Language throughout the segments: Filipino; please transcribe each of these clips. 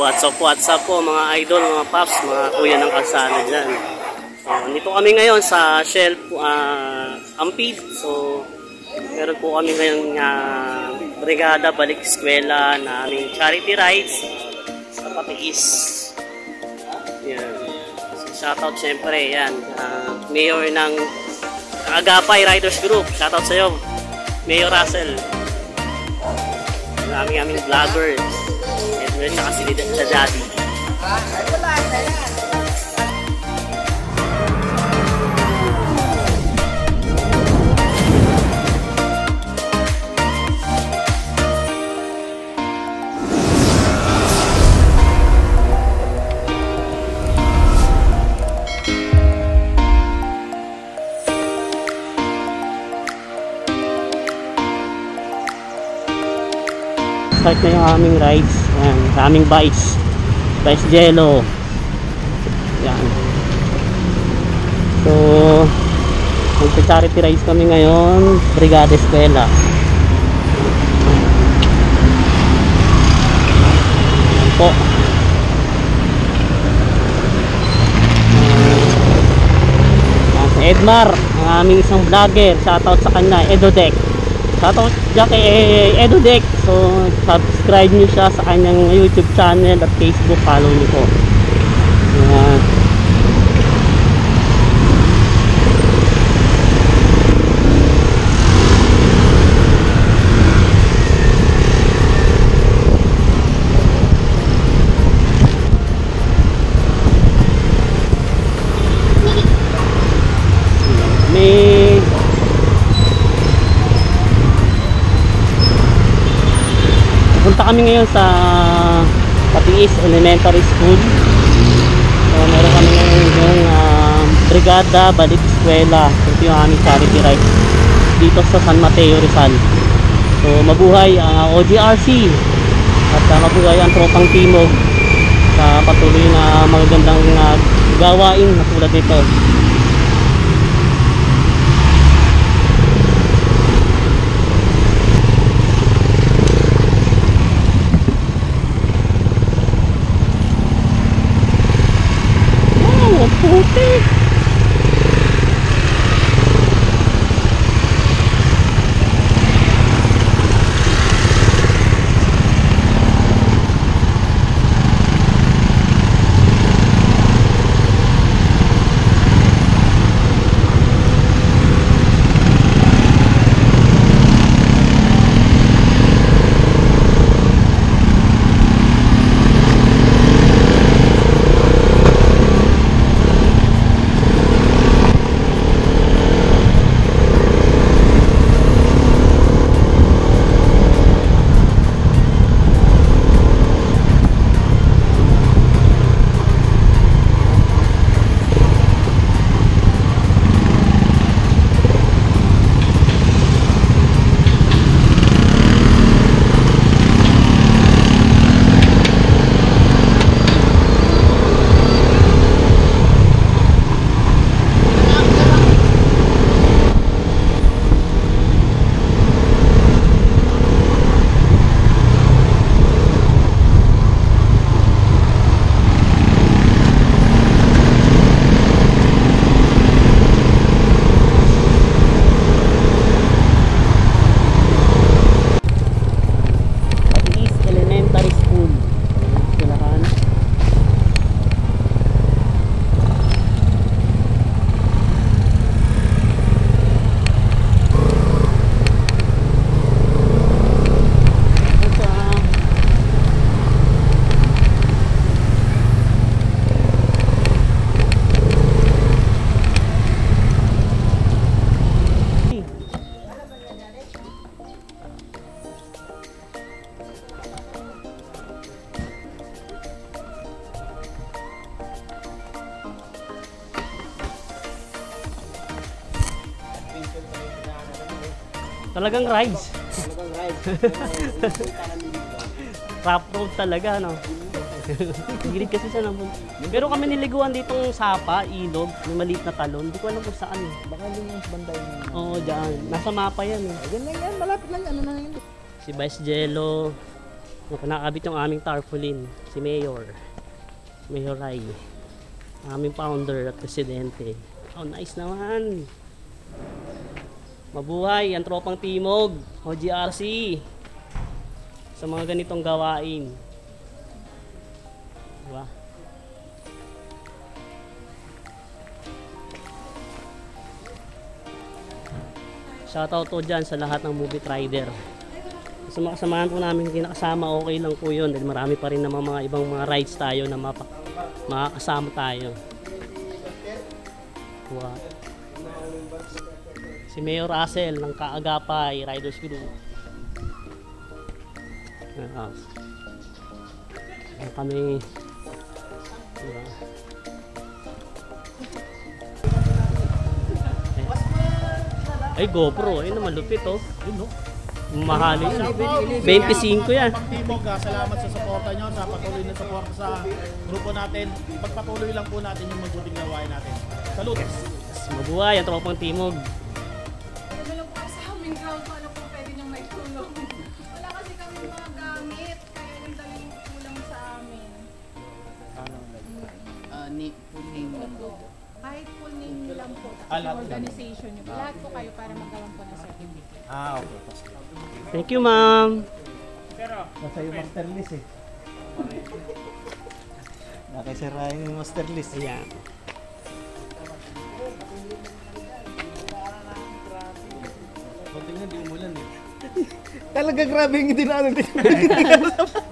What's up po mga idol, mga paps, mga kuya ng kalsada dyan. So, nandito kami ngayon sa Shell Ampid. So, meron po kami ngayong brigada balik eskwela na aming charity rides sa Patiis. Yan. So, shoutout syempre, yan. Mayor ng Agapay Riders Group. Shoutout sa iyo, Mayor Russell. Aming vloggers. At saka si Daddy. Ay, wala na yan. Start na yung aming rides. Ayan, aming Vice Jello. Yan. So, magpa-charity rides kami ngayon, Brigada Eskwela. Ayan po. Si Edmar, ang aming isang vlogger. Shoutout sa kanya, Edodec. Shoutout dyan kay Edodec. So, subscribe nyo siya sa kanyang YouTube channel at Facebook. Follow nyo po. Ayan. Punta kami ngayon sa Patiis Elementary School. So, meron kami ngayon yung brigada balik eskwela. Ito yung aming charity ride dito sa San Mateo, Rizal. So, mabuhay ang OGRC at mabuhay ang Tropang Timog sa patuloy na magagandang gawain na tulad nito. Puti. Talagang rides. Talagang rides. Rough road talaga, no? Gilig kasi siya ng... Pero kami niliguan ditong sapa, ilog, may maliit na talon. Hindi ko alam kung saan eh. Baka yung banda yun. Oo, dyan. Nasa mapa yan eh. Yan lang yan, malapit lang. Ano na yun? Si Vice Jello. Nakakabit yung aming tarpaulin, si Mayor Rai, aming founder at presidente. Oh, nice naman. Mabuhay ang tropang Timog o GRC sa mga ganitong gawain. Diba? Shoutout to dyan sa lahat ng movie rider. Sa mga kasamahan po namin kinakasama, okay lang po yun dahil marami pa rin naman mga ibang mga rides tayo na makakasama tayo. Wow. Si Mayor Russell ng Kaagapay Riders Group. Kami diba? Ay GoPro, ayun naman lupit oh. Yun, no? Mahali siya. 25 yan. Timog, salamat sa suporta nyo, sa patuloy na suporta sa grupo natin. Pagpatuloy lang po natin yung mabuting gawain natin. Salute! Yes, mabuhay ang tropang Timog. Wala lang po sa aming ground, paano po pwede niyang may tulong. Wala kasi kami mga gamit, kaya yung daming kulang sa amin. Full name lang po. Kahit full name niyo lang po, Lahat yung organization niyo, lahat po kayo para magawan po ng certificate. Okay. Thank you, ma'am. Nasa yung master list eh. Nakisirahin yung master list. Ayan. Kunting na, di umulan eh. Talaga grabe yung dinaanan din.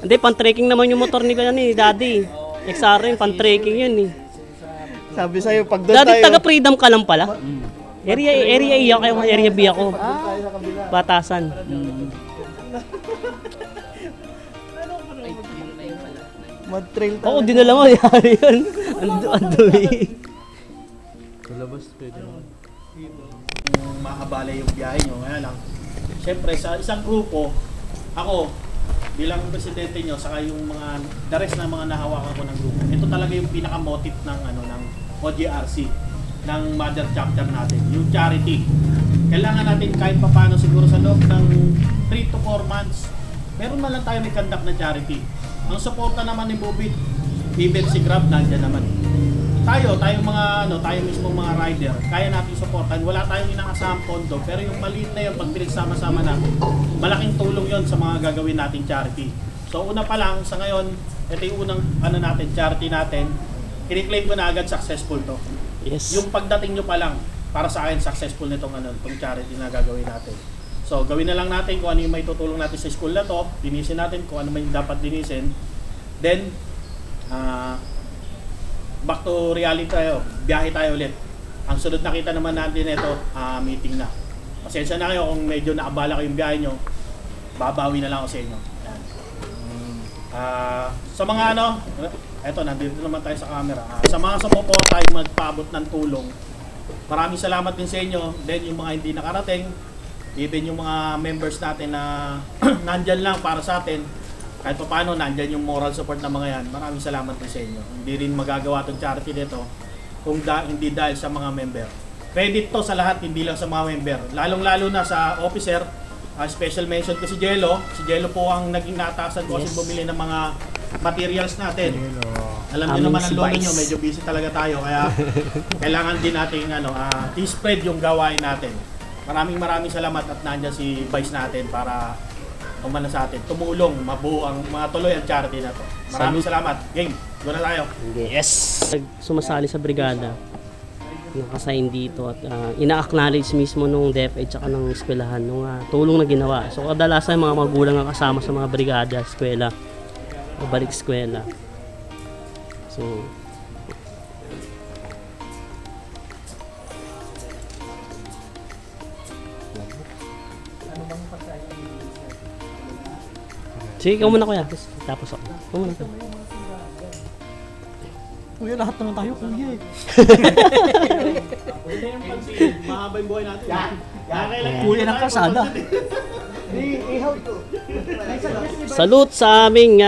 Hindi, pan-trekking naman yung motor ni Daddy. XRM, pan-trekking yun eh. Sabi sa'yo, pag doon Daddy, tayo. taga Freedom ka lang pala. Area A ako, area B ako. Batasan. Mud trail tayo. Oo, dinala mo yan. Ang dumi. Sa labas, pwede naman. Makabala yung biyahe nyo, kaya lang. Siyempre, sa isang grupo, ako, bilang presidente nyo, saka yung mga, the rest na mga nahawakan ko ng grupo, ito talaga yung pinaka-motive ng, ng OGRC, ng mother chapter natin, yung charity. Kailangan natin kahit paano siguro sa loob ng 3 to 4 months, meron man lang tayo may conduct na charity. Ang suporta naman ni Bubit, even si Grab, nandiyan naman. Tayo mismo mga rider, kaya natin supportan. Wala tayong inakasahang pondo, pero yung maliit na yun, pag pinagsama-sama natin, malaking tulong yon sa mga gagawin nating charity. So una pa lang, sa ngayon, ito yung unang charity natin, kiniklaim ko na agad successful to. Yes. Yung pagdating nyo pa lang, para sa akin, successful nitong itong charity na gagawin natin. So gawin na lang natin kung ano yung may tutulong natin sa school na to, dinisin natin kung ano may dapat dinisin. Then, back to reality tayo, biyahe tayo ulit. Ang sunod nakita naman natin ito, meeting na. Pasensya na kayo kung medyo naabala kayong biyahe nyo, babawi na lang ako sa inyo. Yan. Sa mga eto, nandito naman tayo sa camera. Sa mga sumuporta tayo magpaabot ng tulong, maraming salamat din sa inyo. Then yung mga hindi nakarating, even yung mga members natin na nandyan lang para sa atin, kahit pa paano nandyan yung moral support ng mga yan, maraming salamat din sa inyo. Hindi rin magagawa itong charity nito kung hindi dahil sa mga member. Credit to sa lahat, hindi lang sa mga member. Lalong-lalo na sa officer, special mention ko si Jello. Si Jello po ang naging natasan ko kasi bumili ng mga materials natin. Alam niyo naman ang lolo nyo, medyo busy talaga tayo. Kaya kailangan din natin i-spread yung gawain natin. Maraming salamat at nandiyan si Vice natin para umana sa atin, tumulong, mabuo ang tuloy ang charity na to. Maraming salamat. Game, go na tayo. Yes. Sumasali sa brigada, nakasign dito at ina-acknowledge mismo nung DepEd at ng eskwelahan nung tulong na ginawa. So kadalasan mga magulang ang kasama sa mga brigada, eskwela o balik eskwela. So sige, ikaw muna kuya. Tapos ako. Ikaw muna. Kuya, lahat naman tayo, kuya eh. Mahaba yung buhay natin. Kuya ng kasada. Salute sa aming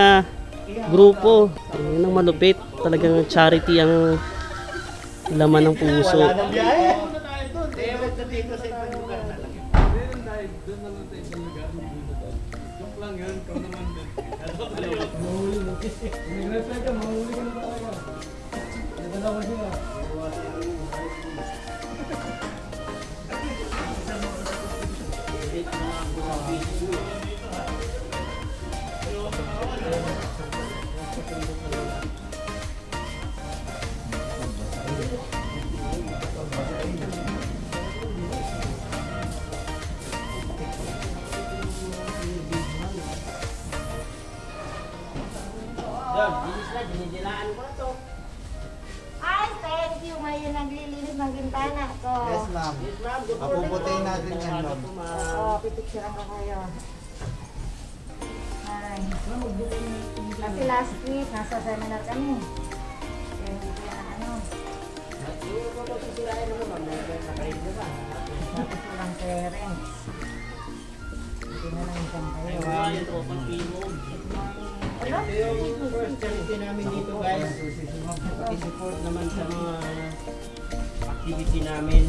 grupo. Yun ang malupit. Talagang charity ang laman ng puso. Wala nang biyahe. Wala tayo doon. Ewan sa dito sa ibang lugar na lang. Ay, thank you. Ngayon naglilinis ng bintana ko. Yes, ma'am. Papuputayin natin yan, ma'am. Oo, pipicturean ko kayo. Ay. Kasi last week, nasa seminar kami. Kaya hindi ko yan ano. Tapos walang parents. Hindi na lang isang kayo. Ayan po, pag-inom. Ano? First charity namin dito guys. Pakisupport naman sa mga activity namin.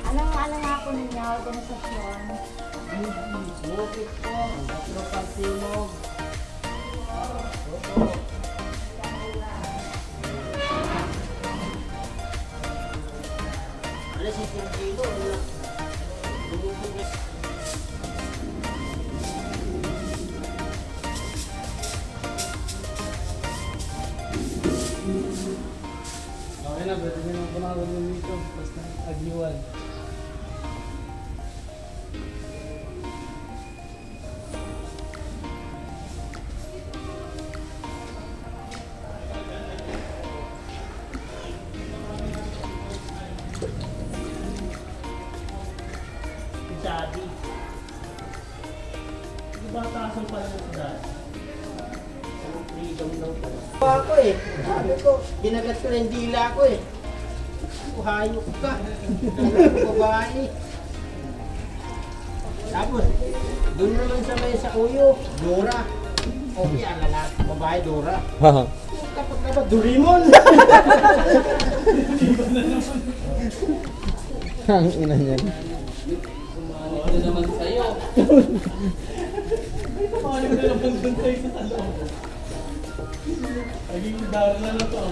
Ano nga po ninyo, organisasyon? Bukit po, Tropang Timog. Ano si Tintino? Okay na, pwede nyo kumawag ng dito. Basta agliwan. Daddy. Di ba tasan pala sa daddy? Freedom daw po. Ako eh. Sabi ko, ginagat ko na yung dila ko eh. Hayop ka. Babae. Tapos, doon naman sa may sa uyo, Dora. Okay, ang lalaki, babae, Dora. Kapag na ba, Doraemon? Ang ina niyan. Ano naman sa'yo? Paano na naman doon tayo sa talong? Naging dahil na lang to.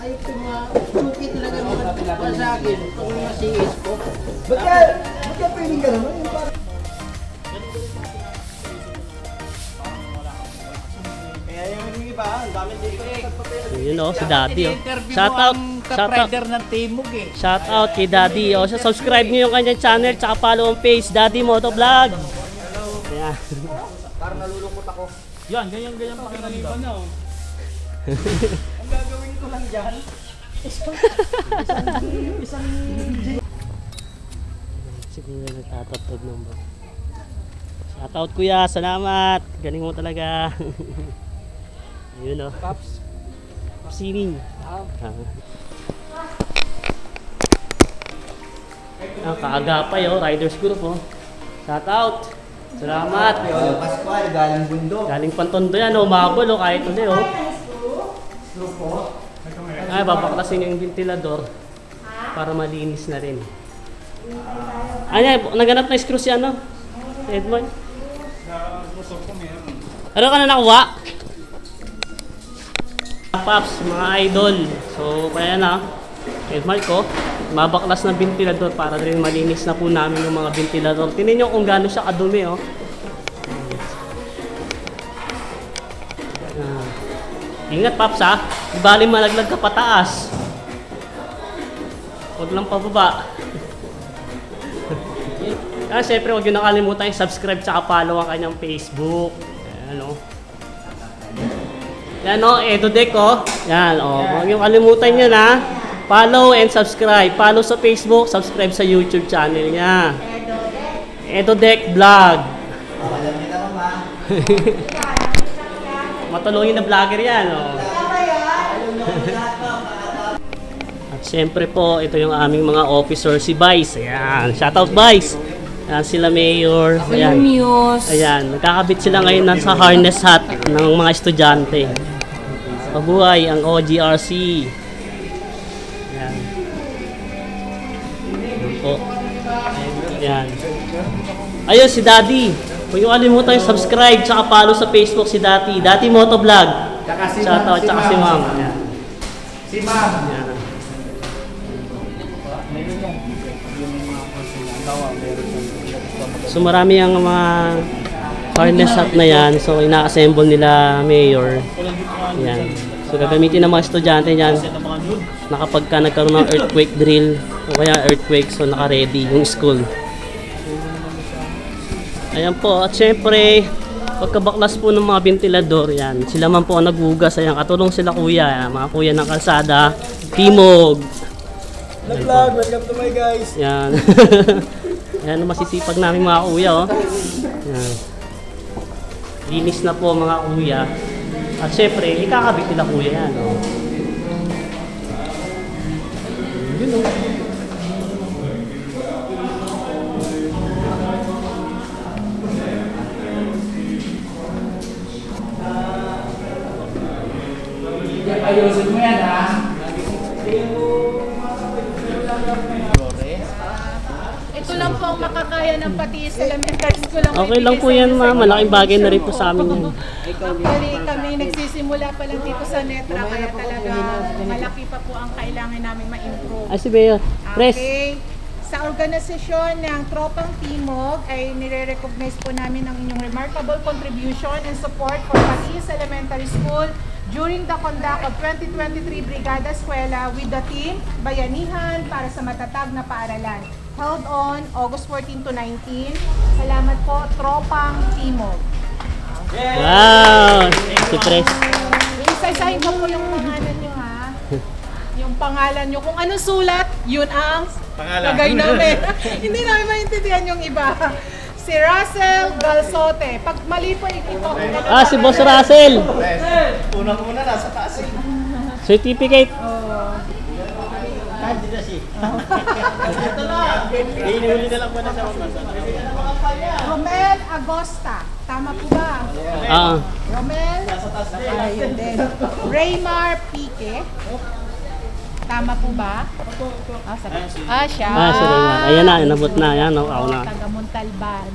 Ayop yung mga suki talaga mga sa akin. Kung may masiis ko. Ba't ka pwedeng ka naman? Yung parang... Kaya yung iba, ang dami dito. Yun o, si Daddy o. Shout out, ng Timog eh. shout out kay Daddy o. So, subscribe niyo yung kanyang channel tsaka follow ang page Daddy Moto Vlog. Ayan. Parang nalulungkot ako. Yan, ganyan pakiramdam. Ang gagawin ko lang dyan, isang Siguro nagtatatog ng ba. Shout out kuya, salamat. Galing mo talaga. Yun o. Pops. Sining. Kaagapay o, Riders Group o. Shout out. Salamat. Piolo Pascual, galing bundok. Galing Pantondo yan o, mabol o, kahit uli o. Ay, babaklasin yung ventilador para malinis na rin. Ay, naganap na screw si ano? Edmond? Ano ka na nakuha? Paps, mga idol. So, kaya na, Edmond ko, mabaklas na ventilador para rin malinis na po namin yung mga ventilador. Tingnan nyo kung gaano siya kadumi, oh. Ingat, Paps, ha? Ibali malaglag ka pataas. Huwag lang pababa. Siyempre, huwag nyo nakalimutan yung subscribe tsaka follow ang kanyang Facebook. Ayan, o. Yan, o. EduDeck, o. Yan, o. Huwag nyo kalimutan yan, ha? Follow and subscribe. Follow sa Facebook, subscribe sa YouTube channel niya. EduDeck Vlog. Alam niyo naman, ma. Matulungin na vlogger yan, o. At syempre po, ito yung aming mga officer, si Vice. Ayan, shoutout Vice. Ayan, sila Mayor. Ayan. Ayan, nagkakabit sila ngayon sa harness hat ng mga estudyante. Mabuhay ang OGRC. Ayan. Ayan po. Yan. Ayun, si Daddy. Huwag niyo kalimutan yung subscribe tsaka follow sa Facebook si Daddy. Daddy Motovlog. Shoutout, tsaka si Ma'am. Yan. Si Ma'am. Yan. So marami ang mga harness hat na yan. So ina-assemble nila Mayor. Yan. So gagamitin ng mga estudyante yan na kapag ka nagkaroon ng earthquake drill o kaya earthquake, so naka-ready yung school. Ayan po. At syempre, pagkabaklas po ng mga ventilador, yan. Sila man po ang naghugas. Ayan, katulong sila kuya. Ayan, mga kuya ng kalsada. Timog. Vlog, welcome to my guys. Yan. Ayan, masisipag namin mga kuya, oh. Yan. Linis na po mga kuya. At syempre, ikakabit nila kuya yan, oh. Yun, oh. Ayusin mo yan, ha? Ito lang po ang makakaya ng Patiis Elementary School. Ang Okay lang po yan, ma'am. Malaking bagay na rin po sa amin yan. Actually, kami nagsisimula pa lang dito sa Netra, kaya talaga malaki pa po ang kailangan namin ma-improve. Ay, si Mayor. Press. Okay. Sa organisasyon ng Tropang Timog ay nire-recognize po namin ang inyong remarkable contribution and support for Patiis Elementary School during the conduct of 2023 Brigada Eskwela with the team Bayanihan para sa Matatag na Paaralan, held on August 14 to 19. Salamat po, Tropang Timog. Wow! Si Press. Isa-isahin ko po yung pangalan nyo, ha? Yung pangalan nyo. Kung anong sulat, yun ang lagay namin. Hindi namin maintindihan yung iba. Si Russell Galsote. Pag mali po, ito. Ah, si Boss Russell. Unang-una nasa taas eh. Certificate. Ito na. Hinihuli na lang po na sa mga. Romel Agosta. Tama po ba? Ah. Romel. Ayun din. Raymar Pique. Tama po ba? Siya. Ah, si Raymar. Ayan na, inabot na. Ayan, ako na. Taga Montalban.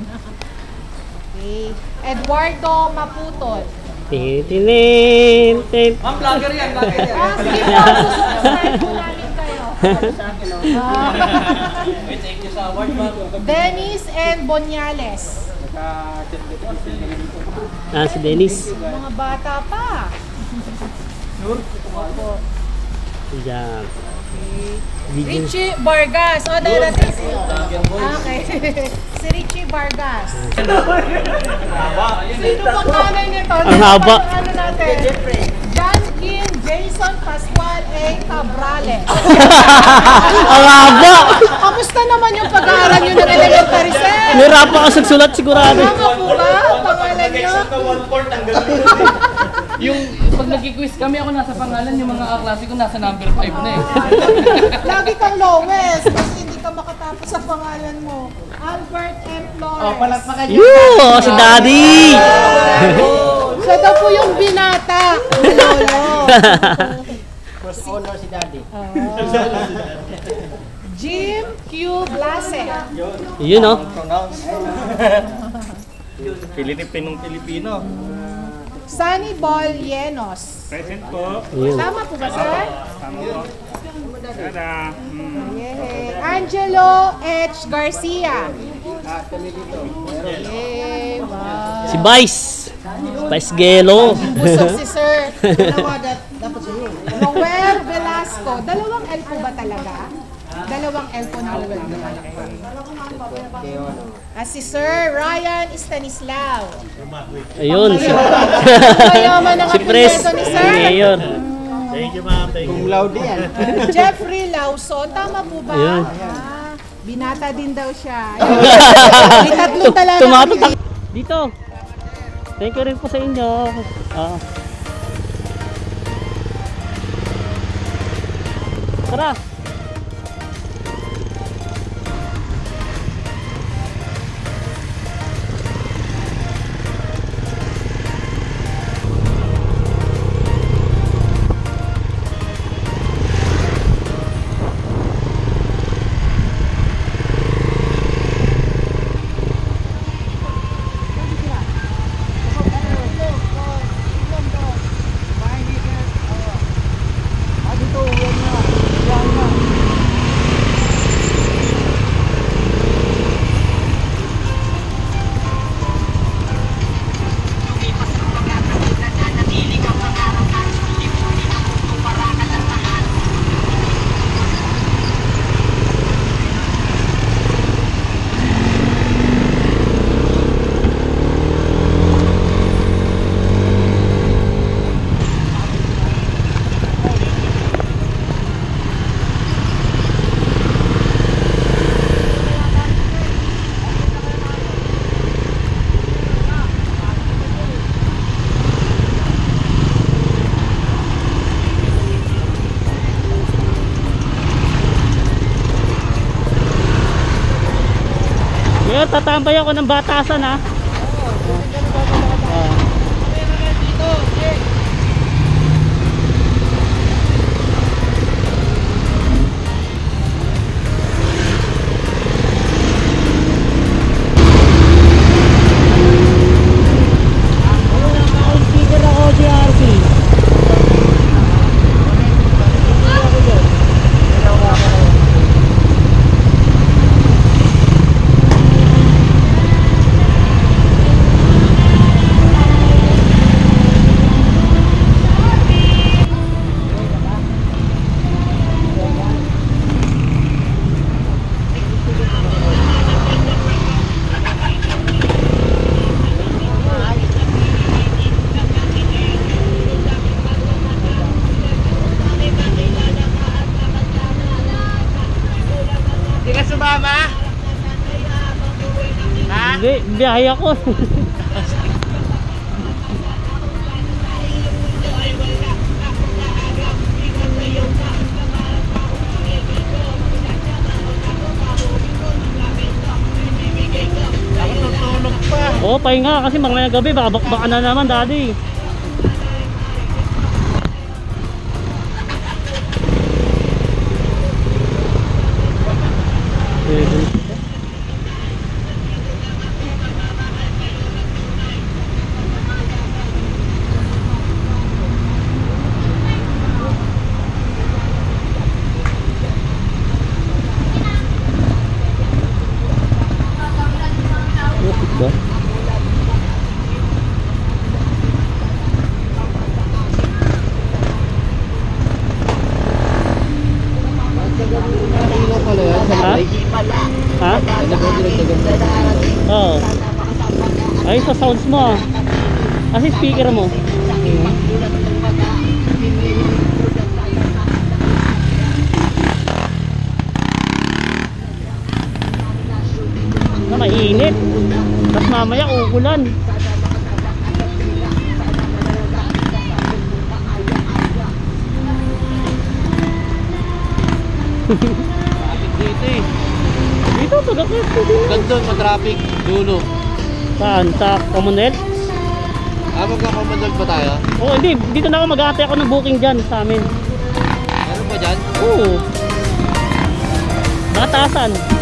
Okay. Eduardo Maputol. Titinin. Ma'am, vlogger yan, vlogger yan. Sige po, susubscribe po namin kayo. Thank you sa award, ma'am. Dennis and Bonyales. Ah, si Dennis. Mga bata pa. Opo. Yan. Richie Vargas. O, darating si... Okay. Si Richie Vargas. Sino pang nanay nito? Ang haba. Ano natin? John Kim Jason Pascual A. Cabrales. Ang haba! Kamusta naman yung pag-aaral nyo ng elementary set? Nirapa ka sa sulat sigurado. Tama po ba? Ang pangalan nyo? Yung pag nag-quiz kami, ako nasa pangalan, yung mga kaklase ko nasa number 5 na eh. Lagi kang lowest kasi hindi ka makatapos sa pangalan mo. Albert M. Flores. Palakpakan niyo. Yoo! Si Daddy! Siya daw po yung binata. Lolo. First honor si Daddy. Jim Q. Blase. Yun, oh. Pilipinong-Pilipino. Sunny Ball Yenos. Present po. Yun. Tama po ba, sir? Tama po. Tada. Yay. Angelo H. Garcia. Yay. Wow. Si Vice. Vice Gelo. Busog si sir. Dapat sa iyo. Noel Velasco. Dalawang L po ba talaga? Dalawang L po na Noel. Si Sir Ryan Stanislao. Ayun. Mayaman ang Si Pres. apelyido ni Sir. Mayor. Thank you, ma'am. Thank you. Kung loud yan. Jeffrey Lawson. Tama po ba? Ayun. Binata din daw siya. May tatlo talaga. Tumatatak. Dito. Thank you rin po sa inyo. Tara. Ngayon, tatambay ako ng batasan ha. Hindi, biyahe ako. Oo, pahinga kasi mga gabi baka bakbakan na naman, daddy. Ha? Oo. Ay, sa sounds mo. Kasi speaker mo. Na mainit. Tapos mamaya uulan. Dito eh. Dito, pagkakit dito. Gandun, ma-traffic. Dulo. Saan? Sa Commonwealth? Magka-Commonwealth ba tayo? Oo, hindi. Dito na ako mag-aate ako ng booking dyan sa amin. Meron ba dyan? Oo. Batasan.